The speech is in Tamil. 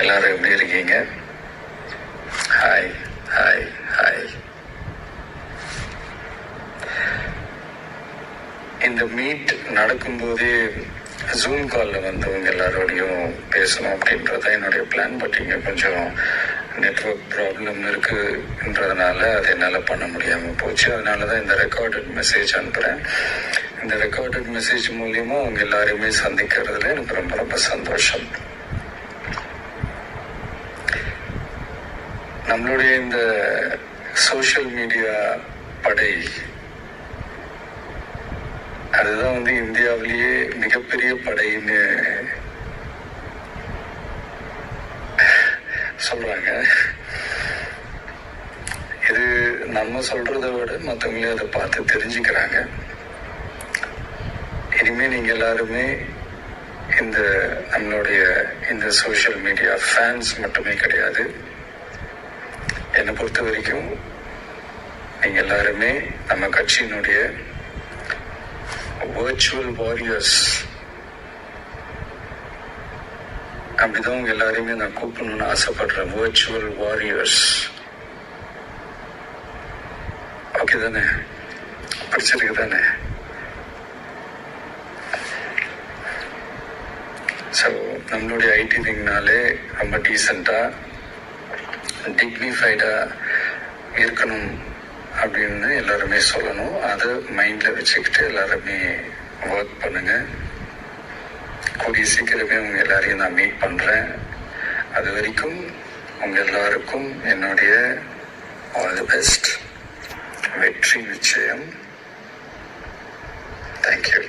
எல்லாரும் எப்படி இருக்கீங்க? Hi hi hi. இந்த மீட் நடக்கும்போதே ஜூம் காலில் வந்தவங்க எல்லாரோடையும் பேசணும் அப்படின்றத என்னுடைய பிளான். பட் இங்கே கொஞ்சம் நெட்ஒர்க் ப்ராப்ளம் இருக்குன்றதுனால அதை என்னால் பண்ண முடியாமல் போச்சு. அதனால தான் இந்த ரெக்கார்டட் மெசேஜ் அனுப்புகிறேன். இந்த ரெக்கார்டட் மெசேஜ் மூலியமாக அவங்க எல்லாரையுமே சந்திக்கிறதுல எனக்கு ரொம்ப ரொம்ப சந்தோஷம். நம்மளுடைய இந்த சோஷியல் மீடியா படை, அதுதான் இந்தியாவிலேயே மிகப்பெரிய படைன்னு சொல்றாங்க. இது நம்ம சொல்றதை விட மற்றவங்களே அதை பார்த்து தெரிஞ்சுக்கிறாங்க. இனிமே நீங்க எல்லாருமே இந்த நம்மளுடைய இந்த சோஷியல் மீடியா ஃபேன்ஸ் மட்டுமே கிடையாது. என்னை பொறுத்த வரைக்கும் நீங்க எல்லாருமே நம்ம கட்சியினுடைய வர்ச்சுவல் வாரியர்ஸ். அப்படிதான் உங்க எல்லாரையுமே நான் கூப்பிடணும்னு ஆசைப்படுறேன். Virtual warriors. ஓகே தானே? பிடிச்சிருக்கு தானே? ஸோ நம்மளுடைய ஐடி விங்னாலே ரொம்ப டீசெண்டாக டிக்னிஃபைடாக இருக்கணும் அப்படின்னு எல்லாருமே சொல்லணும். அதை மைண்டில் வச்சுக்கிட்டு எல்லாருமே ஒர்க் பண்ணுங்க. கூடிய சீக்கிரமே உங்கள் எல்லாரையும் நான் மீட் பண்ணுறேன். அது வரைக்கும் உங்கள் எல்லாருக்கும் என்னுடைய ஆல் தி பெஸ்ட். வெற்றி நிச்சயம். தேங்க்யூ.